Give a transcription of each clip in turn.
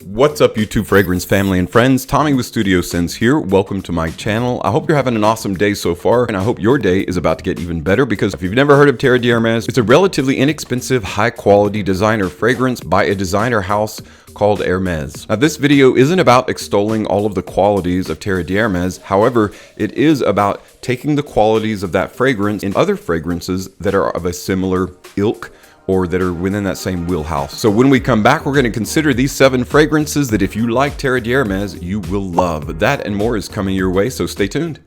What's up, YouTube fragrance family and friends? Tommy with Studio Sense here. Welcome to my channel. I hope you're having an awesome day so far, and I hope your day is about to get even better, because if you've never heard of Terre d'Hermes, it's a relatively inexpensive, high-quality designer fragrance by a designer house called Hermes. Now, this video isn't about extolling all of the qualities of Terre d'Hermes. However, it is about taking the qualities of that fragrance in other fragrances that are of a similar ilk, or that are within that same wheelhouse. So when we come back, we're going to consider these 7 fragrances that if you like Terre d'Hermes, you will love. That and more is coming your way, so stay tuned.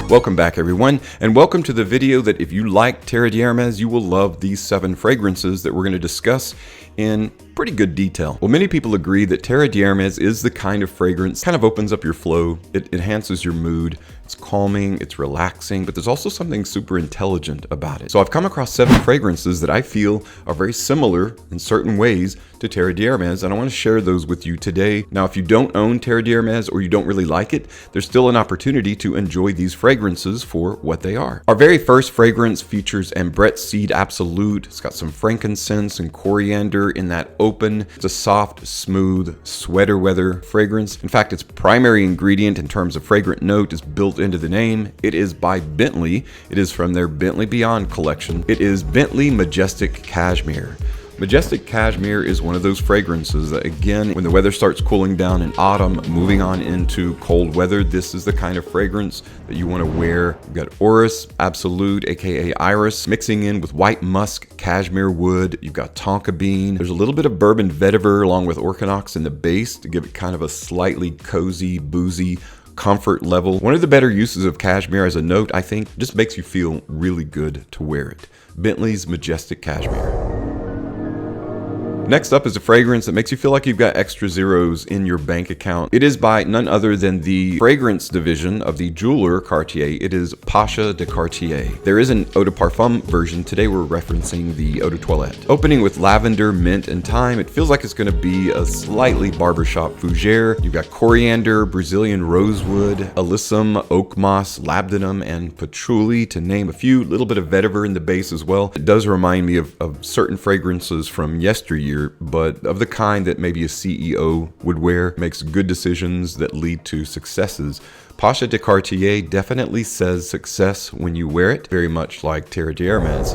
Welcome back, everyone, and welcome to the video that if you like Terre d'Hermes, you will love these 7 fragrances that we're going to discuss in pretty good detail. Well, many people agree that Terre d'Hermes is the kind of fragrance kind of opens up your flow, it enhances your mood, it's calming, it's relaxing, but there's also something super intelligent about it. So I've come across 7 fragrances that I feel are very similar in certain ways to Terre d'Hermes, and I want to share those with you today. Now, if you don't own Terre d'Hermes or you don't really like it, there's still an opportunity to enjoy these fragrances for what they are. Our very first fragrance features Ambrette Seed Absolute. It's got some frankincense and coriander in that open. It's a soft, smooth, sweater weather fragrance. In fact, its primary ingredient in terms of fragrant note is built into the name. It is by Bentley. It is from their Bentley Beyond collection. It is Bentley Majestic Cashmere. Majestic Cashmere is one of those fragrances that, again, when the weather starts cooling down in autumn, moving on into cold weather, this is the kind of fragrance that you want to wear. You've got Orris Absolute, aka Iris, mixing in with white musk, cashmere wood. You've got tonka bean. There's a little bit of bourbon vetiver along with orchinox in the base to give it kind of a slightly cozy, boozy comfort level. One of the better uses of cashmere as a note, I think, just makes you feel really good to wear it. Bentley's Majestic Cashmere. Next up is a fragrance that makes you feel like you've got extra zeros in your bank account. It is by none other than the fragrance division of the jeweler Cartier. It is Pasha de Cartier. There is an eau de parfum version. Today we're referencing the eau de toilette. Opening with lavender, mint, and thyme, it feels like it's going to be a slightly barbershop fougere. You've got coriander, Brazilian rosewood, alyssum, oak moss, labdanum, and patchouli, to name a few. A little bit of vetiver in the base as well. It does remind me of certain fragrances from yesteryear, but of the kind that maybe a CEO would wear. Makes good decisions that lead to successes. Pasha de Cartier definitely says success when you wear it, very much like Terre d'Hermes.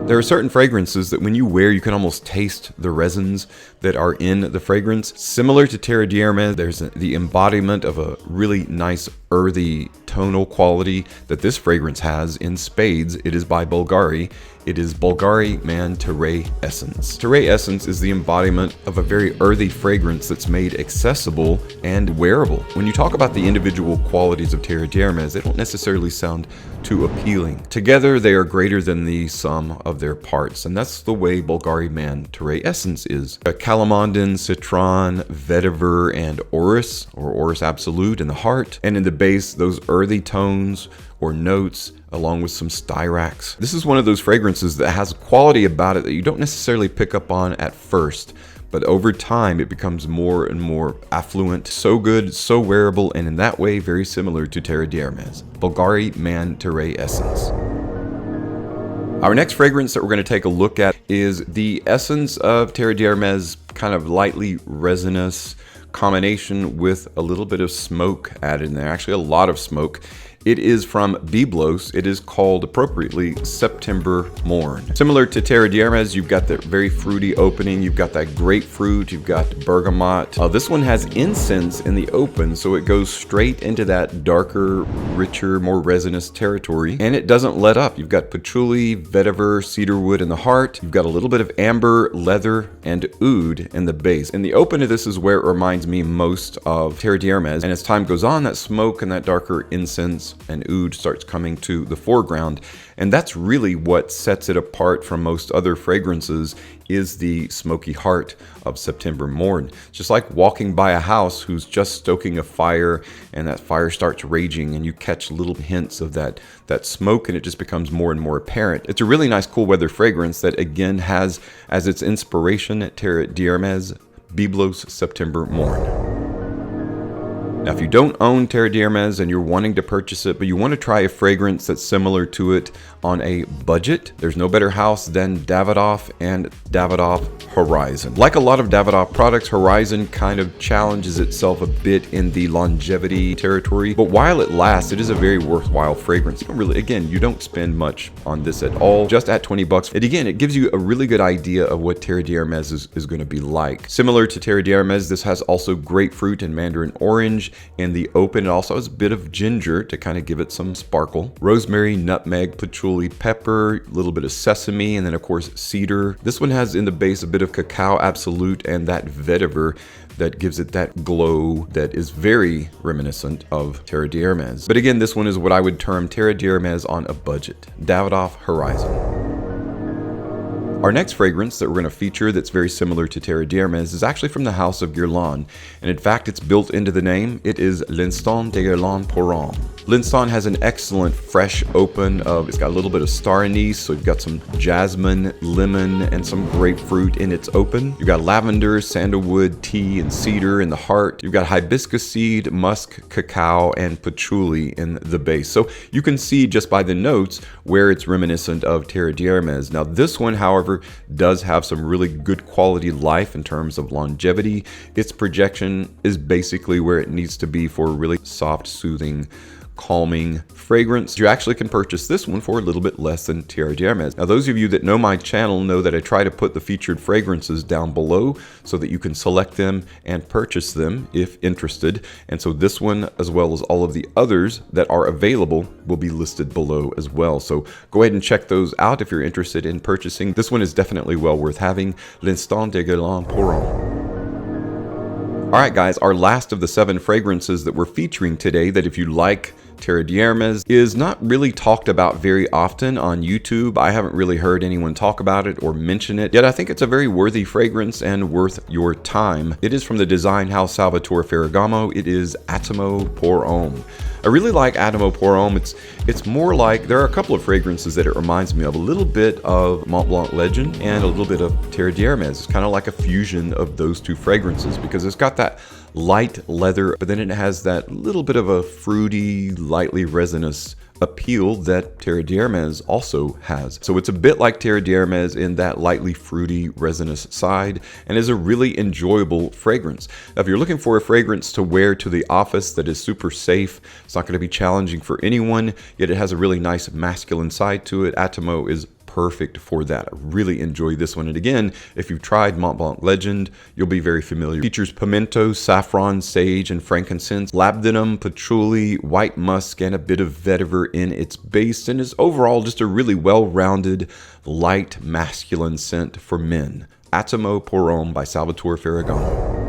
There are certain fragrances that when you wear, you can almost taste the resins that are in the fragrance. Similar to Terre d'Hermes, there's the embodiment of a really nice earthy tonal quality that this fragrance has in spades. It is by Bvlgari. It is Bvlgari Man Terrae Essence. Terrae Essence is the embodiment of a very earthy fragrance that's made accessible and wearable. When you talk about the individual qualities of Terre d'Hermes, they don't necessarily sound too appealing. Together, they are greater than the sum of their parts, and that's the way Bvlgari Man Terrae Essence is. Calamondin, Citron, Vetiver, and Orris, or Orris Absolute in the heart, and in the base, those earthy tones or notes along with some styrax. This is one of those fragrances that has a quality about it that you don't necessarily pick up on at first, but over time it becomes more and more affluent, so good, so wearable, and in that way very similar to Terre d'Hermes. Bvlgari Man Terrae Essence. Our next fragrance that we're going to take a look at is the essence of Terre d'Hermes, kind of lightly resinous combination with a little bit of smoke added in there, actually a lot of smoke. It is from Byblos. It is called appropriately September Morn. Similar to Terre d'Hermes, you've got the very fruity opening. You've got that grapefruit. You've got bergamot. This one has incense in the open, so it goes straight into that darker, richer, more resinous territory, and it doesn't let up. You've got patchouli, vetiver, cedarwood in the heart. You've got a little bit of amber, leather, and oud in the base. In the open, this is where it reminds me most of Terre d'Hermes, and as time goes on, that smoke and that darker incense and oud starts coming to the foreground, and that's really what sets it apart from most other fragrances, is the smoky heart of September Morn. Just like walking by a house who's just stoking a fire, and that fire starts raging and you catch little hints of that smoke, and it just becomes more and more apparent. It's a really nice cool weather fragrance that again has as its inspiration at Terre d'Hermes Byblos September Morn. Now, if you don't own Terre d'Hermes and you're wanting to purchase it, but you want to try a fragrance that's similar to it on a budget, there's no better house than Davidoff and Davidoff Horizon. Like a lot of Davidoff products, Horizon kind of challenges itself a bit in the longevity territory, but while it lasts, it is a very worthwhile fragrance. You don't really, again, you don't spend much on this at all, just at 20 bucks. And again, it gives you a really good idea of what Terre d'Hermes is going to be like. Similar to Terre d'Hermes, this has also grapefruit and mandarin orange in the open. It also has a bit of ginger to kind of give it some sparkle. Rosemary, nutmeg, patchouli, pepper, a little bit of sesame, and then of course cedar. This one has in the base a bit of cacao absolute and that vetiver that gives it that glow that is very reminiscent of Terre d'Hermes. But again, this one is what I would term Terre d'Hermes on a budget. Davidoff Horizon. Our next fragrance that we're going to feature that's very similar to Terre d'Hermes is actually from the house of Guerlain, and in fact it's built into the name. It is L'Instant de Guerlain pour Homme. L'Instant has an excellent fresh open of, it's got a little bit of star anise, so you've got some jasmine, lemon, and some grapefruit in its open. You've got lavender, sandalwood, tea, and cedar in the heart. You've got hibiscus seed, musk, cacao, and patchouli in the base. So you can see just by the notes where it's reminiscent of Terre d'Hermes. Now this one, however, does have some really good quality life in terms of longevity. Its projection is basically where it needs to be for a really soft, soothing, calming fragrance. You actually can purchase this one for a little bit less than Terre d'Hermes. Now, those of you that know my channel know that I try to put the featured fragrances down below so that you can select them and purchase them if interested. And so this one, as well as all of the others that are available, will be listed below as well. So go ahead and check those out if you're interested in purchasing. This one is definitely well worth having. L'Instant de Guerlain pour Homme. Alright guys, our last of the 7 fragrances that we're featuring today that if you like Terre d'Hermes is not really talked about very often on YouTube. I haven't really heard anyone talk about it or mention it, yet I think it's a very worthy fragrance and worth your time. It is from the design house Salvatore Ferragamo. It is Attimo pour Homme. I really like Attimo pour Homme. It's more like, there are a couple of fragrances that it reminds me of, a little bit of Mont Blanc Legend and a little bit of Terre d'Hermes. It's kind of like a fusion of those two fragrances because it's got that light leather, but then it has that little bit of a fruity, lightly resinous appeal that Terre d'Hermes also has. So it's a bit like Terre d'Hermes in that lightly fruity, resinous side, and is a really enjoyable fragrance. Now, if you're looking for a fragrance to wear to the office that is super safe, it's not going to be challenging for anyone, yet it has a really nice masculine side to it, Attimo is perfect for that. I really enjoy this one. And again, if you've tried Mont Blanc Legend, you'll be very familiar. It features pimento, saffron, sage, and frankincense, labdanum, patchouli, white musk, and a bit of vetiver in its base, and is overall just a really well-rounded, light, masculine scent for men. Attimo pour Homme by Salvatore Ferragamo.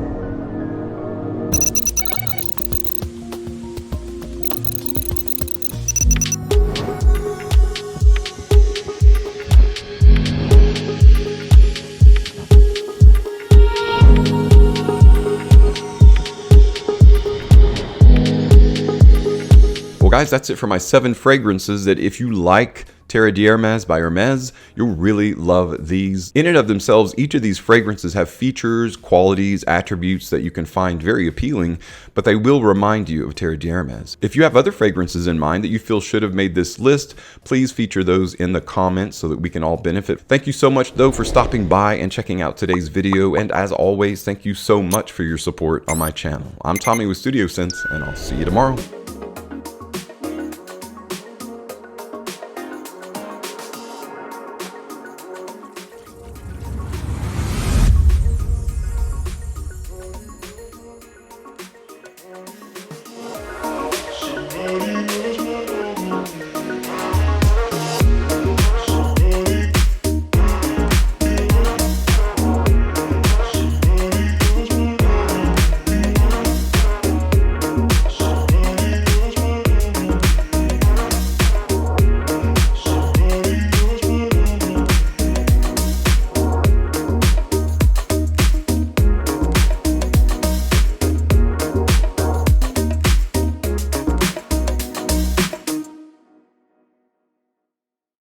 Well guys, that's it for my 7 fragrances that if you like Terre d'Hermes by Hermes, you'll really love these. In and of themselves, each of these fragrances have features, qualities, attributes that you can find very appealing, but they will remind you of Terre d'Hermes. If you have other fragrances in mind that you feel should have made this list, please feature those in the comments so that we can all benefit. Thank you so much though for stopping by and checking out today's video, and as always, thank you so much for your support on my channel. I'm Tommy with Studio Sense, and I'll see you tomorrow.